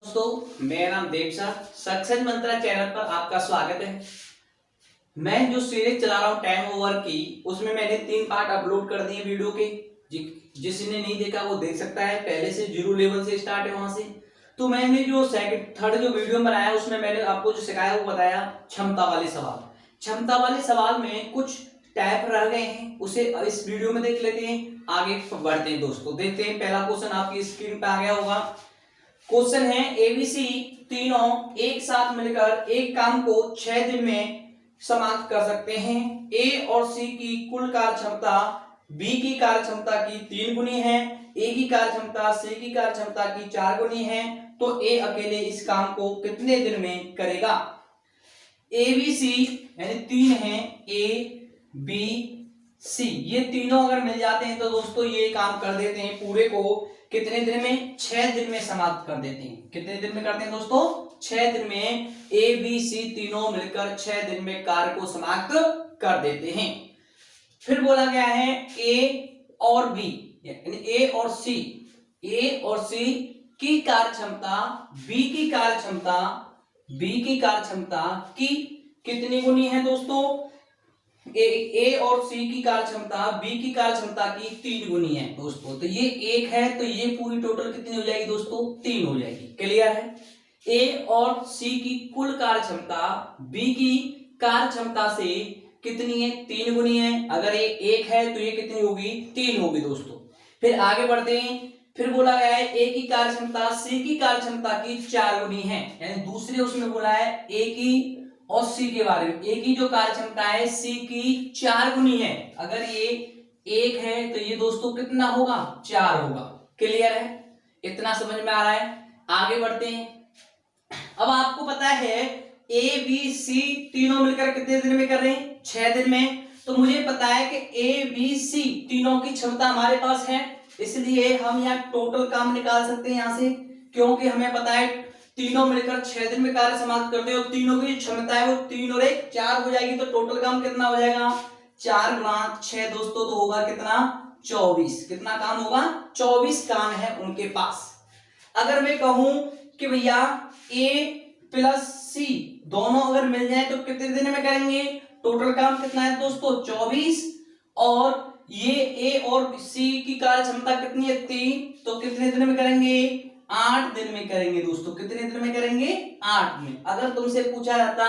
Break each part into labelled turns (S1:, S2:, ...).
S1: दोस्तों, मेरा नाम देव सर, सक्सेस मंत्रा चैनल पर आपका स्वागत है। मैं जो सीरीज चला रहा हूँ टाइम ओवर की, उसमें मैंने 3 पार्ट अपलोड कर दिए वीडियो के। जिसने नहीं देखा वो देख सकता है, पहले से 0 लेवल से स्टार्ट है वहां से। तो मैंने जो थर्ड जो वीडियो बनाया उसमें मैंने आपको जो सिखाया वो बताया क्षमता वाले सवाल। क्षमता वाले सवाल में कुछ टाइप रह गए हैं, उसे इस वीडियो में देख लेते हैं, आगे बढ़ते हैं। दोस्तों देखते हैं, पहला क्वेश्चन आपकी स्क्रीन पे आ गया होगा। क्वेश्चन है एबीसी तीनों एक साथ मिलकर एक काम को 6 दिन में समाप्त कर सकते हैं। ए और सी की कुल कार्य क्षमता बी की कार्य क्षमता की 3 गुनी है। ए की कार्य क्षमता सी की कार्य क्षमता की 4 गुनी है। तो ए अकेले इस काम को कितने दिन में करेगा? ए बी सी यानी 3 है, ए बी सी, ये तीनों अगर मिल जाते हैं तो दोस्तों ये काम कर देते हैं पूरे को कितने दिन में? 6 दिन में समाप्त कर देते हैं। कितने दिन में करते हैं दोस्तों? 6 दिन में ए बी सी तीनों मिलकर 6 दिन में कार्य को समाप्त कर देते हैं। फिर बोला गया है ए और बी यानी ए और सी की कार्य क्षमता बी की कार्य क्षमता की कितनी गुनी है दोस्तों? ए और सी की कार्य क्षमता बी की कार्य क्षमता की 3 गुनी है दोस्तों। तो ये 1 है, तो ये पूरी टोटल कितनी हो जाएगी दोस्तों? 3 हो जाएगी। क्लियर है? ए और सी की कुल कार्य क्षमता बी की कार्य क्षमता से कितनी है? 3 गुनी है। अगर ये 1 है तो ये कितनी होगी? 3 होगी दोस्तों। फिर आगे बढ़ते हैं। फिर बोला गया है ए की कार्य क्षमता सी की कार्य क्षमता की 4 गुनी है, यानी दूसरे उसमें बोला है ए की और सी के बारे में। ए की जो कार्य क्षमता है सी की 4 गुनी है। अगर ये 1 है तो ये दोस्तों कितना होगा? 4 होगा। क्लियर है? इतना समझ में आ रहा है? आगे बढ़ते हैं। अब आपको पता है ए बी सी तीनों मिलकर कितने दिन में कर रहे हैं? 6 दिन में। तो मुझे पता है कि ए बी सी तीनों की क्षमता हमारे पास है, इसलिए हम यहाँ टोटल काम निकाल सकते हैं यहां से, क्योंकि हमें पता है तीनों मिलकर 6 दिन में कार्य समाप्त करते हैं और तीनों की क्षमता है वो 3 और 1 4 हो जाएगी। तो टोटल काम कितना हो जाएगा? 4 गुणा 6 दोस्तों, तो होगा कितना? 24। कितना काम होगा? 24 काम है उनके पास। अगर मैं कहूं कि भैया ए प्लस सी दोनों अगर मिल जाए तो कितने दिन में करेंगे? टोटल काम कितना है दोस्तों? 24। और ये ए और सी की कार्य क्षमता कितनी है? 3। तो कितने दिन में करेंगे? 8 दिन में करेंगे दोस्तों। कितने दिन में करेंगे? 8 दिन। अगर तुमसे पूछा जाता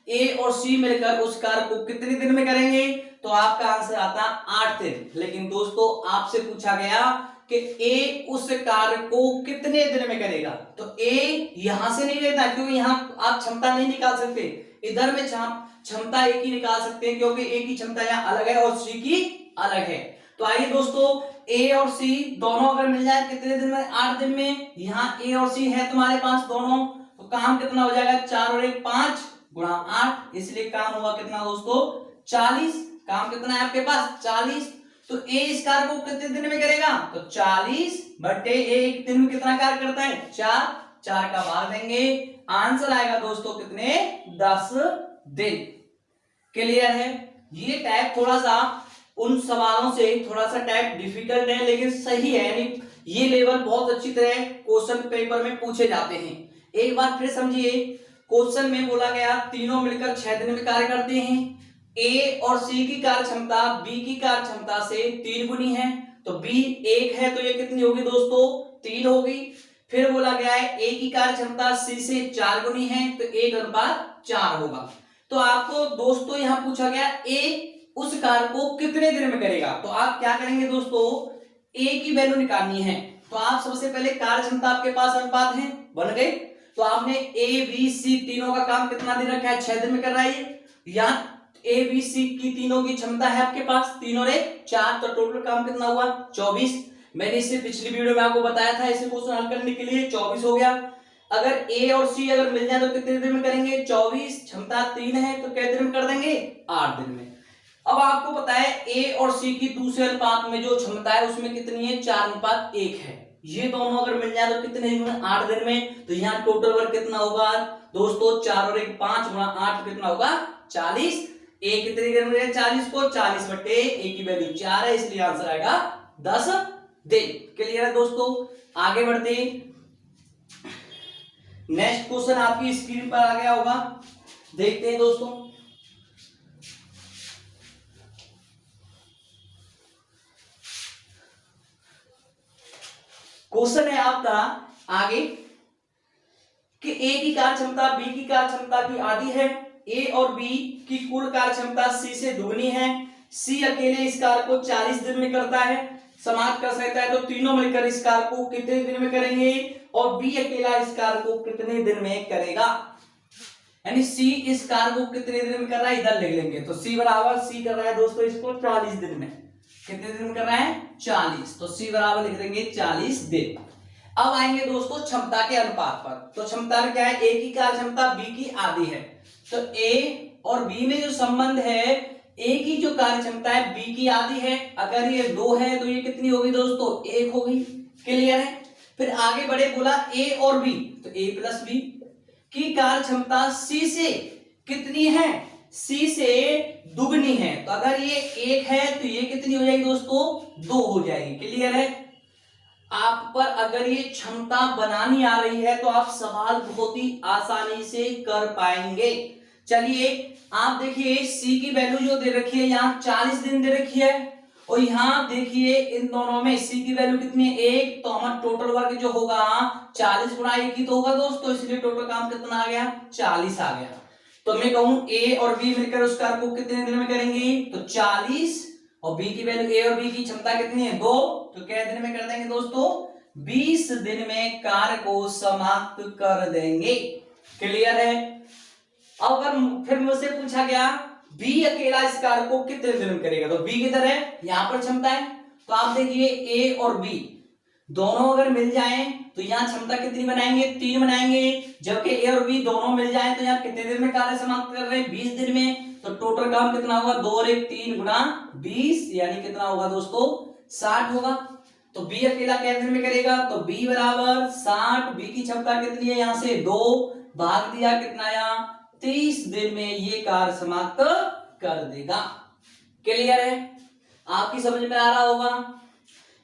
S1: ए और सी मिलकर उस कार्य को कितने दिन में करेंगे, तो आपका आंसर आता 8 दिन। लेकिन दोस्तों आपसे पूछा गया कि ए उस कार्य को कितने दिन में करेगा, तो ए यहां से नहीं लेता, क्योंकि यहां आप क्षमता नहीं निकाल सकते। इधर में क्षमता ए की निकाल सकते हैं, क्योंकि ए की क्षमता यहाँ अलग है और सी की अलग है। तो आइए दोस्तों, ए और सी दोनों अगर मिल जाए कितने दिन में? 8 दिन में। यहाँ ए और सी है तुम्हारे पास दोनों, तो काम कितना हो जाएगा? 4 और 1 5 गुणा 8, इसलिए काम हुआ कितना दोस्तों? 40। काम कितना है आपके पास? 40। तो ए इस कार्य को कितने दिन में करेगा? तो 40 बटे एक दिन में कितना कार्य करता है? 4। 4 का भाग देंगे, आंसर आएगा दोस्तों कितने? 10 दिन। क्लियर है? ये टाइप थोड़ा सा उन सवालों से थोड़ा सा टाइप डिफिकल्ट है, लेकिन सही है, यानी ये लेवल बहुत अच्छी तरह क्वेश्चन पेपर में पूछे जाते हैं। एक बार फिर समझिए, क्वेश्चन में बोला गया तीनों मिलकर 6 दिन में कार्य करते हैं। ए और सी की कार्य क्षमता बी की कार्य क्षमता से 3 गुनी है। तो बी 1 है तो ये कितनी होगी दोस्तों? 3 होगी। फिर बोला गया है ए की कार्य क्षमता सी से 4 गुनी है, तो 1/4 होगा। तो आपको दोस्तों यहां पूछा गया ए उस कार्य को कितने दिन में करेगा, तो आप क्या करेंगे दोस्तों? ए की वैल्यू निकालनी है। तो आप सबसे पहले कार्य क्षमता आपके पास अनुपात है, बन गए। तो आपने ए बी सी तीनों का काम कितना दिन रखा है? 6 दिन में कर रहा है। यहाँ ए बी सी की तीनों की क्षमता है आपके पास 3 और 1 4, तो टोटल काम कितना हुआ? 24। मैंने इसे पिछली वीडियो में आपको बताया था, इसे क्वेश्चन हल करने के लिए 24 हो गया। अगर ए और सी अगर मिल जाए तो कितने दिन में करेंगे? 24, क्षमता 3 है तो कितने दिन में कर देंगे? 8 दिन में। अब आपको पता है ए और सी की दूसरे अनुपात में जो क्षमता है उसमें कितनी है? 4:1 है। ये दोनों अगर मिल जाए तो कितने दिन में? 8 दिन में। तो यहाँ टोटल वर्क कितना होगा दोस्तों? 4 और 1 5 गुणा 8 कितना होगा? 40। ए कितने दिन में? 40 को 40 बटे ए की वैल्यू 4 है, इसलिए आंसर आएगा 10 दिन। क्लियर है दोस्तों? आगे बढ़ते नेक्स्ट क्वेश्चन आपकी स्क्रीन पर आ गया होगा, देखते हैं दोस्तों। क्वेश्चन है आपका आगे कि ए की कार्य क्षमता बी की कार्य क्षमता की आधी है, ए और बी की कुल कार्य क्षमता सी से दुगनी है, सी अकेले इस कार्य को 40 दिन में करता है, समाप्त कर सकता है, तो तीनों मिलकर इस कार्य को कितने दिन में करेंगे, और बी अकेला इस कार्य को कितने दिन में करेगा। यानी सी इस कार्य को कितने दिन में कर रहा है, इधर लिख लेंगे। तो सी बराबर सी कर रहा है दोस्तों इसको 40 दिन में। कितने दिन में कर रहा है, 40। तो सी बराबर लिख देंगे 40 दिन। अब आएंगे दोस्तों क्षमता के अनुपात पर। तो क्षमता में क्या है, ए की कार्य क्षमता बी की आधी है, तो ए और बी में जो संबंध है, ए की जो कार्य क्षमता है बी की आधी है, अगर ये 2 है तो ये कितनी होगी दोस्तों, 1 होगी। क्लियर है। फिर आगे बढ़े, बोला ए और बी, तो ए प्लस बी की कार्य क्षमता सी से कितनी है, सी से दुगनी है, तो अगर ये 1 है तो ये कितनी हो जाएगी दोस्तों, 2 हो जाएगी। क्लियर है। आप पर अगर ये क्षमता बनानी आ रही है तो आप सवाल बहुत ही आसानी से कर पाएंगे। चलिए आप देखिए सी की वैल्यू जो दे रखी है यहाँ 40 दिन दे रखी है, और यहाँ देखिए इन दोनों में सी की वैल्यू कितनी है, 1, तो हमारा टोटल वर्क जो होगा 40 गुणा 1 ही तो होगा दोस्तों, इसलिए टोटल काम कितना आ गया, 40 आ गया। तो मैं कहूं ए और बी मिलकर उस कार्य को कितने दिन में करेंगे, तो 40, और बी की वैल्यू, ए और बी की क्षमता कितनी है, 2, तो क्या दिन में कर देंगे दोस्तों, 20 दिन में कार्य को समाप्त कर देंगे। क्लियर है। अब अगर फिर मुझसे पूछा गया बी अकेला इस कार्य को कितने दिन में करेगा, तो बी किधर है, यहां पर क्षमता है, तो आप देखिए ए और बी दोनों अगर मिल जाएं तो यहाँ क्षमता कितनी बनाएंगे, 3 बनाएंगे, जबकि ए और बी दोनों मिल जाएं तो यहाँ कितने दिन में कार्य समाप्त कर रहे हैं, 20 दिन में। तो टोटल काम कितना होगा, 2 और 1 3 गुना 20, यानी कितना होगा दोस्तों, 60 होगा। तो बी अकेला कितने दिन में करेगा, तो बी बराबर 60, बी की क्षमता कितनी है, यहाँ से 2 भाग दिया कितना, यहाँ 30 दिन में ये कार्य समाप्त कर देगा। क्लियर है, आपकी समझ में आ रहा होगा।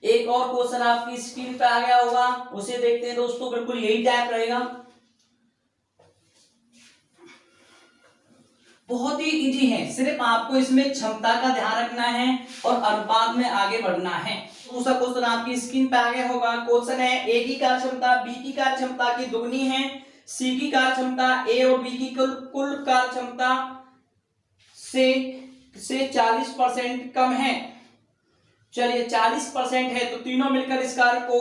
S1: एक और क्वेश्चन आपकी स्क्रीन पे आ गया होगा, उसे देखते हैं दोस्तों, बिल्कुल यही टाइप रहेगा, बहुत ही इजी है, सिर्फ आपको इसमें क्षमता का ध्यान रखना है और अनुपात में आगे बढ़ना है। दूसरा क्वेश्चन आपकी स्क्रीन पे आ गया होगा। क्वेश्चन है ए की कार्य क्षमता बी की कार्य क्षमता की दुगनी है, सी की कार्य क्षमता ए और बी की कुल कार्य क्षमता से 40% कम है। चलिए 40% है तो तीनों मिलकर इस कार्य को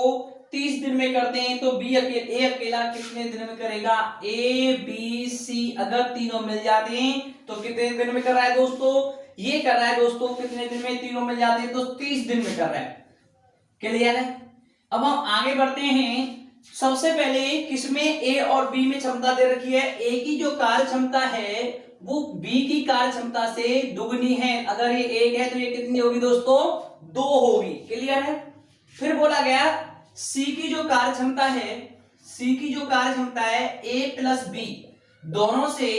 S1: 30 दिन में करते हैं, तो ए अकेला कितने दिन में करेगा, ए बी सी अगर तीनों मिल जाते हैं तो कितने दिन में कर रहा है दोस्तों, ये कर रहा है दोस्तों कितने दिन में, तीनों मिल जाते हैं तो 30 दिन में कर रहा है। क्लियर है। अब हम आगे बढ़ते हैं। सबसे पहले किसमें ए और बी में क्षमता दे रखी है, ए की जो कार्य क्षमता है वो बी की कार्य क्षमता से दुगनी है, अगर ये 1 है तो ये कितनी होगी दोस्तों, 2 होगी। क्लियर है। फिर बोला गया सी की जो कार्य क्षमता है, सी की जो कार्य क्षमता है ए प्लस बी दोनों से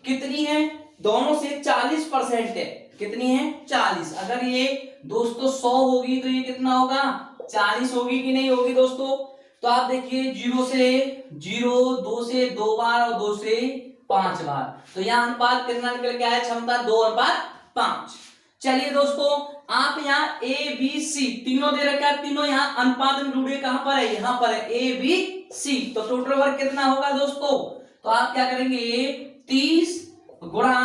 S1: कितनी है, दोनों से 40% है। कितनी है, 40। अगर ये दोस्तों 100 होगी तो ये कितना होगा, 40 होगी कि नहीं होगी दोस्तों। तो आप देखिए 0 से 0, 2 से 2 बार और 2 से 5 बार, तो यहाँ अनुपात कितना निकल के आया, क्षमता 2:5। चलिए दोस्तों आप यहाँ ए बी सी तीनों दे रखा है, तीनों यहाँ अनुपात में जुड़े, कहां पर है, यहाँ पर है ए बी सी, तो टोटल वर्क कितना होगा दोस्तों, तो आप क्या करेंगे 30 गुणा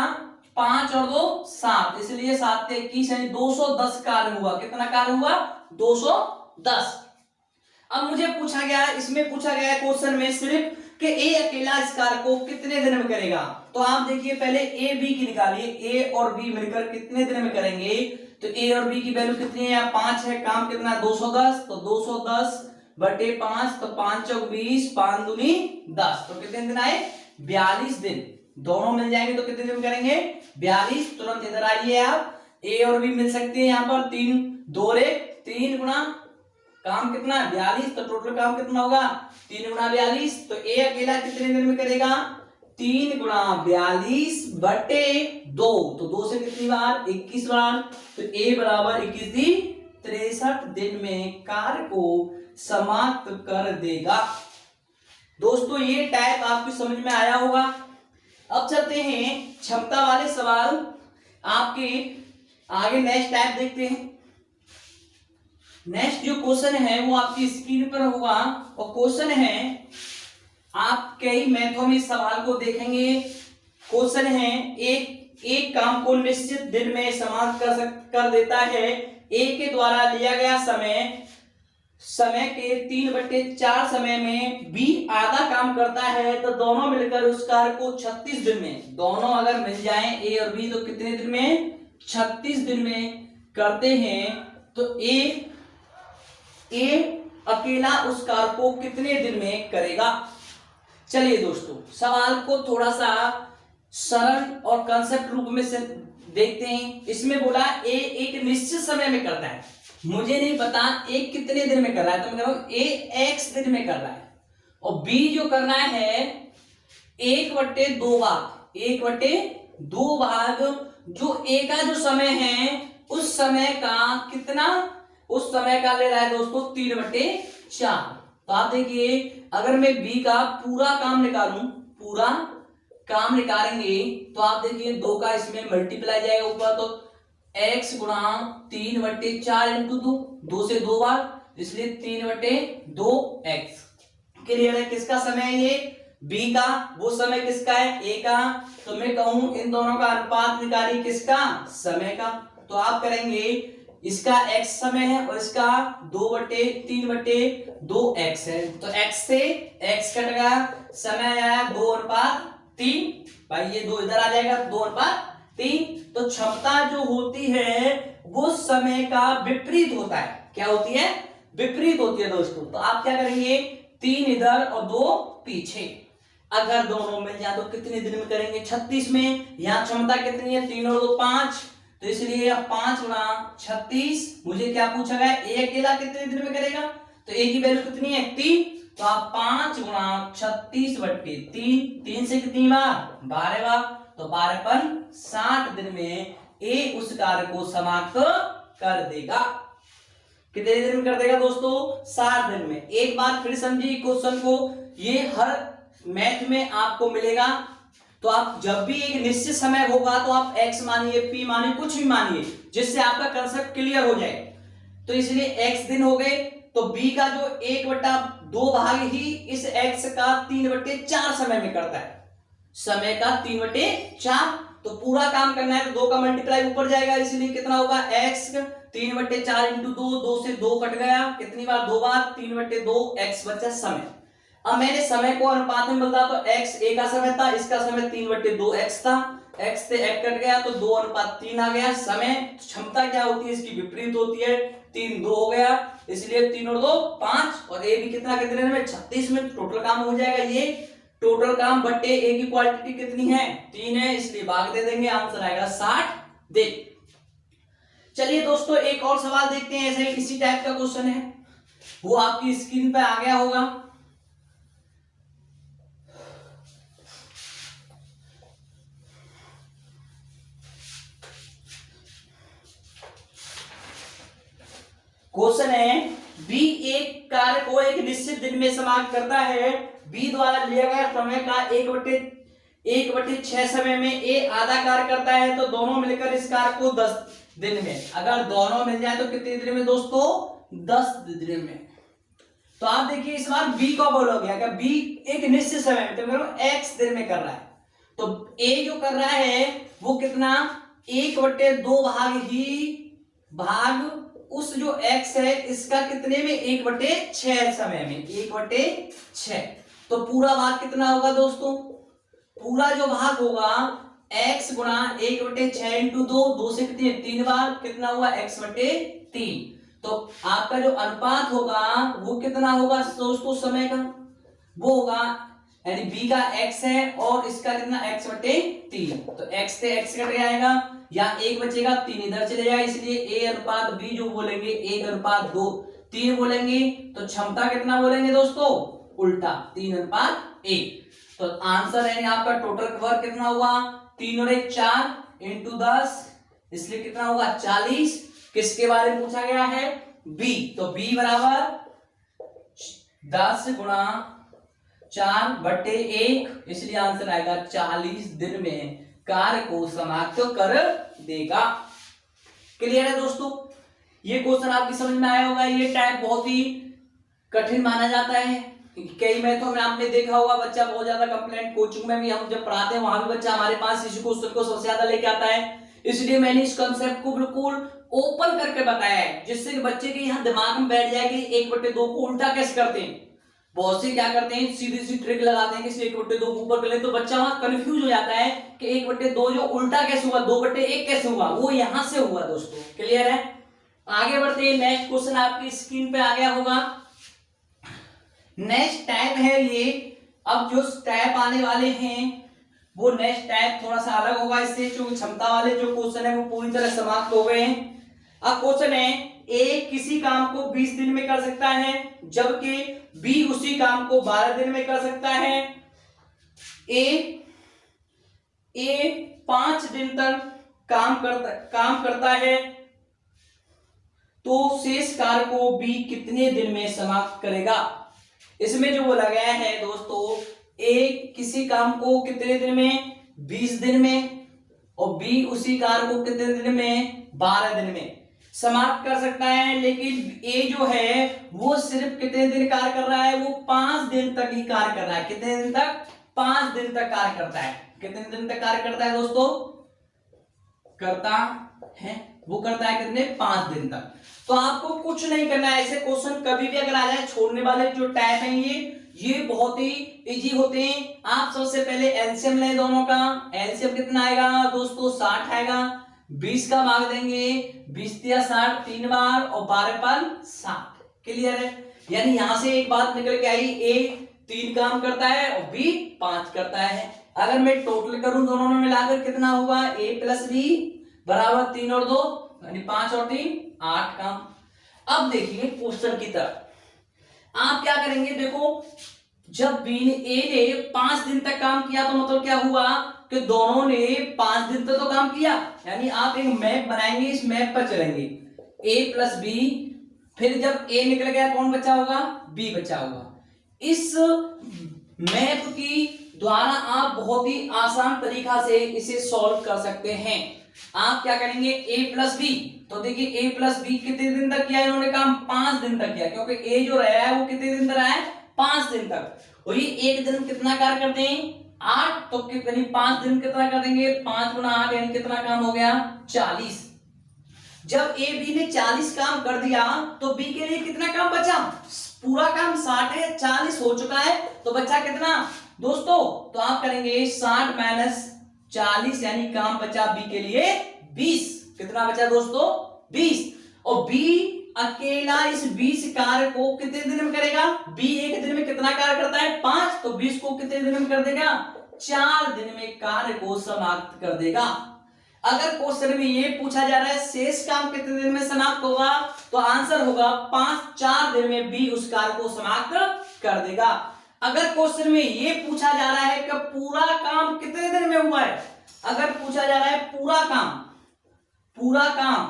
S1: 5 और 2 7, इसलिए 7 से 21 यानी 210 कार्य हुआ। कितना कार्य हुआ, 210। अब मुझे पूछा गया, इसमें पूछा गया क्वेश्चन में सिर्फ कि ए अकेला इस कार्य को कितने दिन में करेगा, तो आप देखिए पहले ए बी की निकालिए, ए और बी मिलकर कितने दिन में करेंगे, तो ए और बी की वैल्यू कितनी है, 5 है, काम कितना 210, तो 210 बटे 5, तो 5 चौक 20, 5 दूनी 10, तो कितने दिन आए, 42 दिन। दोनों मिल जाएंगे तो कितने दिन करेंगे, 42। तुरंत इधर आइए आप, ए और बी मिल सकते हैं यहाँ पर 3 2 3 गुना काम कितना 42, तो टोटल काम कितना होगा 3 गुणा 42, तो ए अकेला कितने दिन में करेगा, 3 गुणा 42 बटे 2, तो 2 से कितनी बार 21 बार, तो ए बराबर 21 दिन 63 दिन में कार्य को समाप्त कर देगा। दोस्तों ये टाइप आपकी समझ में आया होगा। अब चलते हैं क्षमता वाले सवाल आपके आगे। नेक्स्ट टाइप देखते हैं। नेक्स्ट जो क्वेश्चन है वो आपकी स्क्रीन पर होगा और क्वेश्चन है, आप कई मैथों में इस सवाल को देखेंगे। क्वेश्चन है, एक काम को निश्चित दिन में समाप्त कर देता है। ए के द्वारा लिया गया समय के 3/4 समय में बी आधा काम करता है, तो दोनों मिलकर उस कार्य को 36 दिन में, दोनों अगर मिल जाएं ए और बी, तो कितने दिन में? 36 दिन में करते हैं। तो ए अकेला उस कार्य को कितने दिन में करेगा? चलिए दोस्तों सवाल को थोड़ा सा सरल और कंसेप्ट रूप में से देखते हैं। इसमें बोला ए एक निश्चित समय में करता है, मुझे नहीं पता ए कितने दिन में कर रहा है, तो मैं कह रहा हूं ए x दिन में कर रहा है। और बी जो करना है 1/2 भाग, 1/2 भाग जो ए का जो समय है उस समय का कितना, उस समय का ले रहा है दोस्तों 3/4। तो आप देखिए अगर मैं बी का पूरा काम निकालूं, पूरा काम निकालेंगे तो आप देखिए 2 का इसमें मल्टीप्लाई जाएगा ऊपर, तो x गुणा 3/4 इंटू 2 से 2 बार, इसलिए 3/2x। क्लियर है? किसका समय है ये? बी का। वो समय किसका है? ए का। तो मैं कहूं इन दोनों का अनुपात निकालिए, किसका? समय का। तो आप करेंगे इसका x समय है और इसका 2/3/2x है, तो x से x कट गया, समय आया 2:3। भाई ये 2 इधर आ जाएगा, 2:3। तो क्षमता जो होती है वो समय का विपरीत होता है। क्या होती है? विपरीत होती है दोस्तों। तो आप क्या करेंगे? 3 इधर और 2 पीछे। अगर दोनों मिल जाए तो कितने दिन में करेंगे? 36 में। यहाँ क्षमता कितनी है? 3 और 2 5, तो इसलिए 5 गुणा 36। मुझे क्या पूछा गया? ए अकेला कितने दिन में करेगा? तो ए की वैल्यू कितनी है? 3। तो आप 5 गुणा 36/3, 3 से कितनी बार? 12 बार। तो 12×5 60 दिन में ए उस कार्य को समाप्त कर देगा। कितने दिन में कर देगा दोस्तों? 60 दिन में। एक बार फिर समझिए क्वेश्चन को, ये हर मैथ में आपको मिलेगा। तो आप जब भी एक निश्चित समय होगा तो आप x मानिए, p मानिए, कुछ भी मानिए, जिससे आपका कंसेप्ट क्लियर हो जाए। तो इसलिए x दिन हो गए, तो b का जो 1/2 भाग ही इस x का 3/4 समय में करता है, समय का 3/4। तो पूरा काम करना है तो 2 का मल्टीप्लाई ऊपर जाएगा, इसलिए कितना होगा? x 3/4 इंटू 2 से 2 कट गया, कितनी बार? 2 बार, 3/2x बचा समय। अब मैंने समय को अनुपात में बदला, तो x a का समय था, इसका समय 3/2x था, x से x कट गया तो 2:3 आ गया। समय क्षमता क्या होती है? इसकी विपरीत होती है। 3 2 हो गया, इसलिए 3 और 2 5, और ए भी कितना कितने में? 36 में टोटल काम हो जाएगा। ये टोटल काम बट्टे ए की क्वांटिटी कितनी है? 3 है, इसलिए भाग दे देंगे, आंसर आएगा 60 दिन। चलिए दोस्तों एक और सवाल देखते हैं, ऐसे इसी टाइप का क्वेश्चन है, वो आपकी स्क्रीन पे आ गया होगा। क्वेश्चन है, बी एक कार्य को एक निश्चित दिन में समाप्त करता है। बी द्वारा लिया गया समय का 1/6 समय में ए आधा कार्य करता है, तो दोनों मिलकर इस कार्य को 10 दिन में, अगर दोनों मिल जाए तो कितने दिन में दोस्तों? 10 दिन में। तो आप देखिए इस बार बी को बोलोगे, अगर बी एक निश्चित समय में, तो x दिन में कर रहा है, तो ए जो कर रहा है वो कितना? 1/2 भाग ही भाग उस जो x है इसका कितने में? 1/6 समय में, 1/6। तो पूरा भाग कितना होगा दोस्तों? पूरा जो भाग होगा x गुणा 1/6 इंटू 2 से कितनी? 3 बार, कितना हुआ? x/3। तो आपका जो अनुपात होगा वो कितना होगा दोस्तों? समय का वो होगा, यानी b का x है और इसका कितना? x/3। तो x से x कट जाएगा, या 1 बचेगा, 3 इधर चले जाएगा, इसलिए a अनुपात b जो बोलेंगे 1:2 3 बोलेंगे। तो क्षमता कितना बोलेंगे दोस्तों? उल्टा 3:1। तो आंसर है आपका टोटल वर्क कितना हुआ? 3 और 1 4 इंटू 10, इसलिए कितना होगा? 40। किसके बारे में पूछा गया है? बी। तो बी बराबर 10 गुणा 4/1, इसलिए आंसर आएगा 40 दिन में कार्य को समाप्त कर देगा। क्लियर है दोस्तों? ये क्वेश्चन आपकी समझ में आया होगा। ये टाइप बहुत ही कठिन माना जाता है। कई मैथों में आपने देखा होगा बच्चा बहुत ज्यादा कंप्लेंट, कोचिंग में भी हम जब पढ़ाते हैं वहां भी बच्चा हमारे पास इसी क्वेश्चन को सबसे ज्यादा लेके आता है। इसलिए मैंने इस कंसेप्ट को बिल्कुल ओपन करके बताया है, जिससे कि बच्चे के यहाँ दिमाग में बैठ जाए कि 1/2 को उल्टा कैसे करते हैं। बहुत से क्या करते हैं, सीधी सी ट्रिक लगाते हैं कि 1/2 को ऊपर कर ले, तो बच्चा वहां कंफ्यूज हो जाता है कि 1/2 जो उल्टा कैसे हुआ, 2/1 कैसे हुआ, वो यहां से हुआ दोस्तों। क्लियर है? आगे बढ़ते हैं। नेक्स्ट क्वेश्चन आपकी स्क्रीन पे आ गया होगा। नेक्स्ट टाइप है ये। अब जो टाइप आने वाले हैं वो नेक्स्ट टाइप थोड़ा सा अलग होगा इससे, जो क्षमता वाले जो क्वेश्चन है वो पूरी तरह समाप्त हो गए हैं। अब क्वेश्चन है, ए किसी काम को 20 दिन में कर सकता है, जबकि बी उसी काम को 12 दिन में कर सकता है। ए 5 दिन तक काम करता है, तो शेष कार्य को बी कितने दिन में समाप्त करेगा। इसमें जो बोला गया है दोस्तों, ए किसी काम को कितने दिन में, 20 दिन में, और बी उसी कार्य को कितने दिन में, 12 दिन में समाप्त कर सकता है। लेकिन ए जो है वो सिर्फ कितने दिन कार्य कर रहा है, वो 5 दिन तक ही कार्य कर रहा है। कितने दिन तक? 5 दिन तक कार्य करता है। कितने दिन तक कार्य करता है दोस्तों? करता है, वो करता है कितने? 5 दिन तक। तो आपको कुछ नहीं करना है। ऐसे क्वेश्चन कभी भी अगर आ जाए, छोड़ने वाले जो टाइप हैं ये बहुत ही इजी होते हैं। आप सबसे पहले एलसीएम लें दोनों का। एलसीएम कितना आएगा दोस्तों? 60 आएगा। 20 का भाग देंगे, 20 या 60 3 बार, और 12 पर 7। क्लियर है? यानी यहां से एक बात निकल के आई, ए 3 काम करता है और बी 5 करता है। अगर मैं टोटल करूं दोनों में मिलाकर कितना होगा, ए प्लस बी बराबर 3 और 2 यानी 5 और 3 8 काम। अब देखिए क्वेश्चन की तरफ। आप क्या करेंगे, देखो जब बी ने ए ने 5 दिन तक काम किया, तो मतलब क्या हुआ कि दोनों ने 5 दिन तक तो काम किया। यानी आप एक मैप बनाएंगे, इस मैप पर चलेंगे, ए प्लस बी, फिर जब ए निकल गया कौन बचा होगा? बी बचा होगा। इस मैप की द्वारा आप बहुत ही आसान तरीका से इसे सॉल्व कर सकते हैं। आप क्या करेंगे, ए प्लस बी, तो देखिए ए प्लस बी कितने दिन तक किया इन्होंने काम? 5 दिन तक किया, क्योंकि ए जो रहा है वो कितने दिन तक रहा है? 5 दिन तक। और ये एक दिन कितना कार्य करते हैं? 8, तो कितनी 5 दिन कितना कर देंगे? 5 गुना 8 यानी कितना काम हो गया? 40। जब ए बी ने 40 काम कर दिया, तो बी के लिए कितना काम बचा? पूरा काम 60 है, 40 हो चुका है, तो बचा कितना दोस्तों? तो आप करेंगे 60 माइनस 40 यानी काम बचा बी के लिए 20। कितना बचा दोस्तों? 20। और बी अकेला इस 20 कार्य को कितने दिन में करेगा? बी एक दिन में कितना कार्य करता है? 5, तो 20 को कितने दिन में कर देगा? 4 दिन में कार्य को समाप्त कर देगा। अगर क्वेश्चन में ये पूछा जा रहा है शेष काम कितने दिन में समाप्त होगा, तो आंसर होगा 4 दिन में बी उस कार्य को समाप्त कर देगा। अगर क्वेश्चन में ये पूछा जा रहा है कि पूरा काम कितने दिन में हुआ है, अगर पूछा जा रहा है पूरा काम,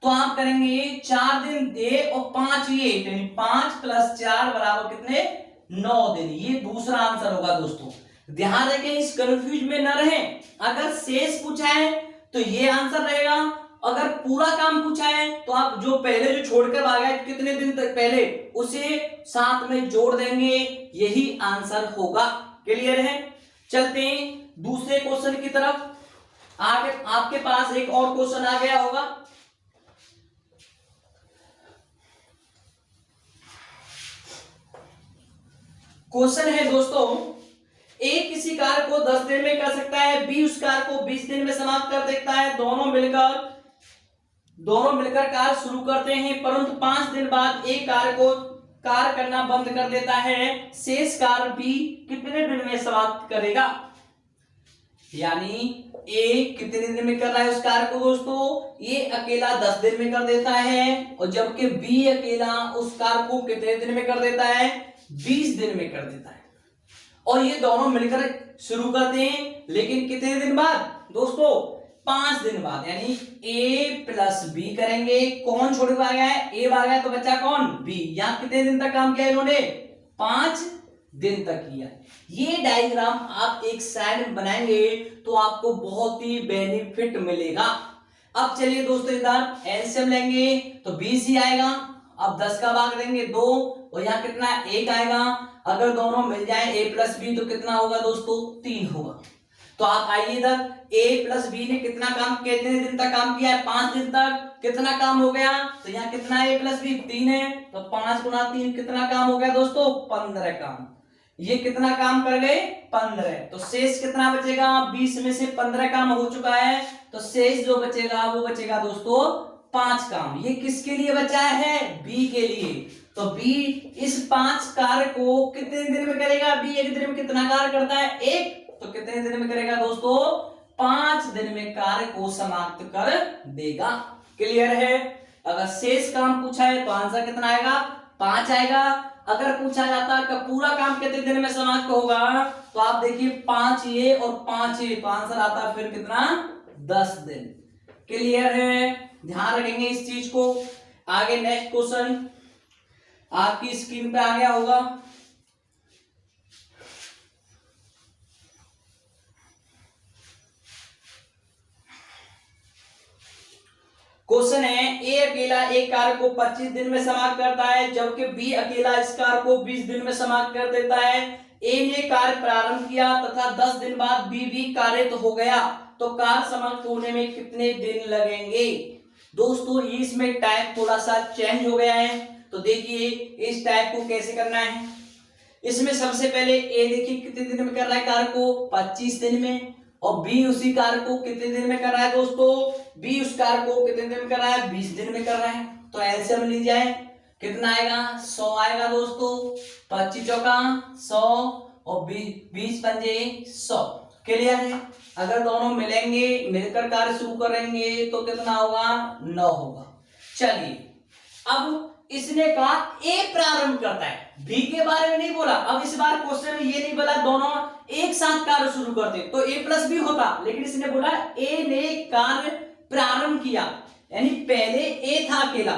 S1: तो आप करेंगे 4 दिन ए और 5 ये, यानी 5 + 4 बराबर कितने? 9 दिन। ये दूसरा आंसर होगा दोस्तों। ध्यान रखें, इस कंफ्यूज में न रहें। अगर शेष पूछा है तो ये आंसर रहेगा, अगर पूरा काम पूछा है तो आप जो पहले जो छोड़कर भागा है कितने दिन तक पहले, उसे साथ में जोड़ देंगे, यही आंसर होगा। क्लियर है? चलते हैं दूसरे क्वेश्चन की तरफ। आगे आपके पास एक और क्वेश्चन आ गया होगा। क्वेश्चन है दोस्तों, ए किसी कार्य को 10 दिन में कर सकता है, बी उस कार्य को 20 दिन में समाप्त कर देता है। दोनों मिलकर कार्य शुरू करते हैं, परंतु 5 दिन बाद ए कार्य करना बंद कर देता है। शेष कार्य बी कितने दिन में समाप्त करेगा? यानी ए कितने दिन में कर रहा है उस कार्य को दोस्तों? ये अकेला 10 दिन में कर देता है, और जबकि बी अकेला उस कार्य को कितने दिन में कर देता है? 20 दिन में कर देता है। और ये दोनों मिलकर शुरू करते हैं, लेकिन कितने दिन बाद दोस्तों? 5 दिन बाद। यानी ए प्लस बी करेंगे। कौन छोड़ के आ गया है? ए आ गया, तो बच्चा कौन? बी। यहां कितने दिन तक काम किया इन्होंने? 5 दिन तक किया। ये डायग्राम आप एक साइड में बनाएंगे तो आपको बहुत ही बेनिफिट मिलेगा। अब चलिए दोस्तों इधर एलसीएम लेंगे तो 20 ही आएगा। अब 10 का भाग देंगे 2 और यहाँ कितना 1 आएगा। अगर दोनों मिल जाए a प्लस बी तो कितना होगा दोस्तों 3 होगा। तो आप आइए इधर a प्लस बी ने कितना काम, कितने दिन तक काम किया है 5 दिन तक। कितना काम हो गया, तो यहाँ कितना a प्लस बी 3 है, तो 5 गुना 3 कितना काम हो गया दोस्तों 15 काम। ये कितना काम कर गए 15। तो शेष कितना बचेगा, 20 में से 15 काम हो चुका है, तो शेष जो बचेगा वो बचेगा दोस्तों 5 काम। ये किसके लिए बचा है, बी के लिए। तो बी इस 5 कार्य को कितने दिन में करेगा, बी एक दिन में कितना कार्य करता है 1, तो कितने दिन में करेगा दोस्तों 5 दिन में कार्य को समाप्त कर देगा। क्लियर है। अगर शेष काम पूछा है तो आंसर कितना आएगा 5 आएगा। अगर पूछा जाता कि पूरा काम कितने दिन में समाप्त होगा, तो आप देखिए 5 ये और 5 ये, तो आंसर आता फिर कितना 10 दिन। क्लियर है, ध्यान रखेंगे इस चीज को। आगे नेक्स्ट क्वेश्चन आपकी स्क्रीन पे आ गया होगा। क्वेश्चन है ए अकेला एक कार्य को 25 दिन में समाप्त करता है, जबकि बी अकेला इस कार्य को 20 दिन में समाप्त कर देता है। ए ने कार्य प्रारंभ किया तथा 10 दिन बाद बी भी कार्यरत हो गया, तो कार्य समाप्त होने में कितने दिन लगेंगे। दोस्तों इसमें टाइप थोड़ा सा चेंज हो गया है, तो देखिए इस टाइप को कैसे करना है। इसमें सबसे पहले ए देखिए कितने दिन में कर रहा है कार्य को 25 दिन में, और बी उसी कार्य को कितने दिन में कर रहा है दोस्तों, बी उस कार्य को कितने दिन में कर रहा है 20 दिन में कर रहा है। तो एलसीएम ली जाए कितना आएगा 100 आएगा दोस्तों, 25 चौका 100 और 20 पंजे 100। क्लियर है। अगर दोनों मिलेंगे मिलकर कार्य शुरू करेंगे तो कितना होगा 9 होगा। चलिए अब इसने कहा ए प्रारंभ करता है, बी के बारे में नहीं बोला। अब इस बार क्वेश्चन में ये नहीं बोला दोनों एक साथ कार्य शुरू करते तो ए प्लस बी होता, लेकिन इसने बोला ए ने कार्य प्रारंभ किया, यानी पहले ए था अकेला,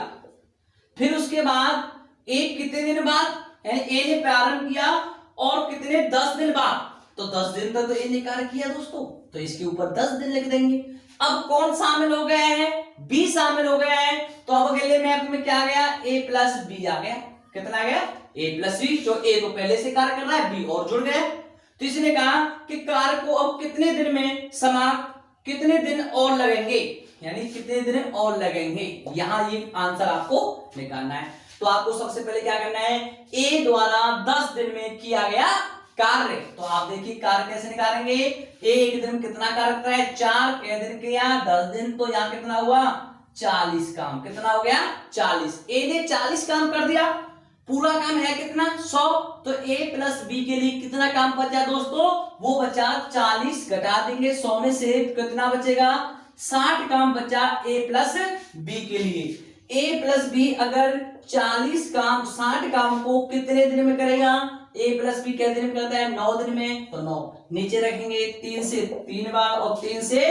S1: फिर उसके बाद ए कितने दिन बाद, यानी ए ने प्रारंभ किया और कितने 10 दिन बाद, तो 10 दिन तक तो ए ने कार्य किया दोस्तों, तो इसके ऊपर 10 दिन लिख देंगे। अब कौन शामिल हो गया है, बी शामिल हो गया है, तो अब अगले मैप में क्या आ गया ए प्लस बी आ गया। कितना आ गया ए प्लस बी, जो ए तो पहले से कार्य कर रहा है बी और जुड़ गया। तो इसने कहा कि कार्य को अब कितने दिन में समाप्त, कितने दिन और लगेंगे, यानी कितने दिन और लगेंगे, यहां ये आंसर आपको निकालना है। तो आपको सबसे पहले क्या करना है, ए द्वारा 10 दिन में किया गया कार्य। तो आप देखिए कार्य कैसे निकालेंगे, ए एक दिन कितना कार्य करता है 4, के दिन किया 10 दिन, तो यहाँ कितना हुआ 40 काम। कितना हो गया 40। ए ने 40 काम कर दिया, पूरा काम है कितना 100, तो ए प्लस बी के लिए कितना काम बचा दोस्तों, वो बचा 40, घटा देंगे 100 में से कितना बचेगा 60 काम बचा ए प्लस बी के लिए। ए प्लस बी अगर 40 काम 60 काम को कितने दिन में करेगा, ए प्लस बी कितने दिन में करता है 9 दिन में, तो 9 नीचे रखेंगे 3 से 3 बार और 3 से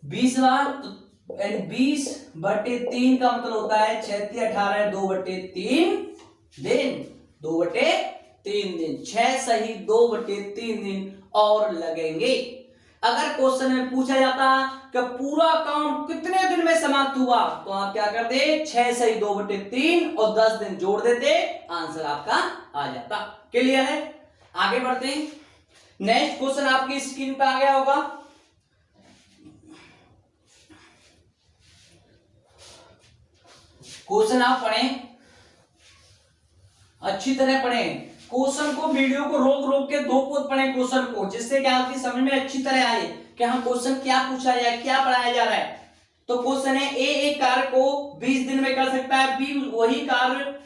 S1: 20 बार, तो 20/3 का मतलब होता है 6 18 2/3 दिन, 2/3 दिन, 6 सही 2/3 दिन और लगेंगे। अगर क्वेश्चन में पूछा जाता कि पूरा काम कितने दिन में समाप्त हुआ, तो आप क्या करते 6 सही 2/3 और 10 दिन जोड़ देते, आंसर आपका आ जाता। क्लियर है। आगे बढ़ते हैं। नेक्स्ट क्वेश्चन आपकी स्क्रीन पे आ गया होगा। क्वेश्चन आप पढ़ें, अच्छी तरह पढ़ें क्वेश्चन को, वीडियो को रोक रोक के 2 पोत पढ़ें क्वेश्चन को, जिससे कि आपकी समझ में अच्छी तरह आए कि हाँ क्वेश्चन क्या पूछा जाए, क्या पढ़ाया जा रहा है। तो क्वेश्चन है ए एक कार्य को 20 दिन में कर सकता है, बी वही कार्य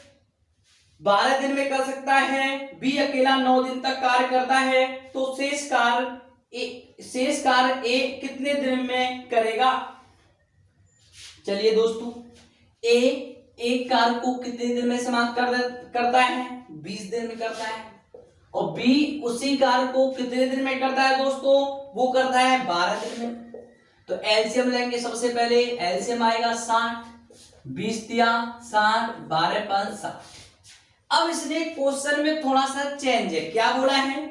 S1: 12 दिन में कर सकता है, बी अकेला 9 दिन तक कार्य करता है, तो शेष कार्य ए कितने दिन में करेगा। चलिए दोस्तों, ए एक कार्य को कितने दिन में समाप्त करता है 20 दिन में करता है, और बी उसी कार्य को कितने दिन में करता है दोस्तों, वो करता है 12 दिन में। तो एलसीएम लेंगे सबसे पहले, एलसीएम आएगा 60, 20 दिया 60, 12 5 60। अब इसने क्वेश्चन में थोड़ा सा चेंज है, क्या बोला है,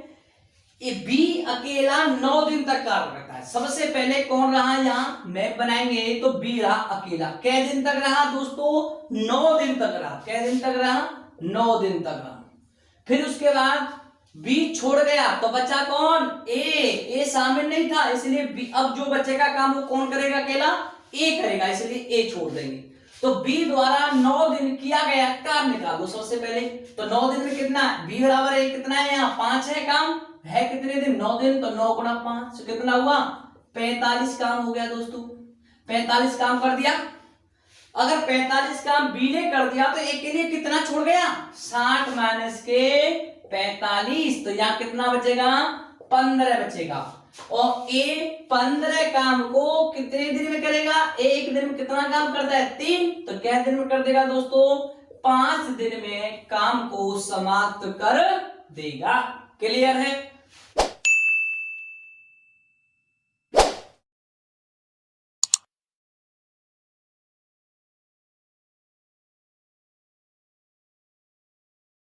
S1: ये बी अकेला 9 दिन तक कार्य करता है। सबसे पहले कौन रहा, यहां मैप बनाएंगे तो बी रहा अकेला। कै दिन तक रहा दोस्तों, 9 दिन तक रहा। कै दिन तक रहा, 9 दिन तक रहा। फिर उसके बाद बी छोड़ गया तो बचा कौन, ए शामिल नहीं था, इसलिए बी, अब जो बचेगा काम वो कौन करेगा, अकेला ए करेगा, इसलिए ए छोड़ देंगे। तो बी द्वारा 9 दिन किया गया कार्य निकाल दो सबसे पहले। तो 9 दिन में कितना, बी बराबर है कितना है, यहाँ 5 है, काम है कितने दिन, 9 दिन, तो 9 गुणा 5 तो कितना हुआ, 45 काम हो गया दोस्तों। 45 काम कर दिया। अगर 45 काम बी ने कर दिया तो ए के लिए कितना छोड़ गया, 60 माइनस के 45, तो यहाँ कितना बचेगा, 15 बचेगा। और ए 15 काम को कितने दिन में करेगा, एक दिन में कितना काम करता है, 3, तो क्या दिन में कर देगा दोस्तों, 5 दिन में काम को समाप्त कर देगा। क्लियर है।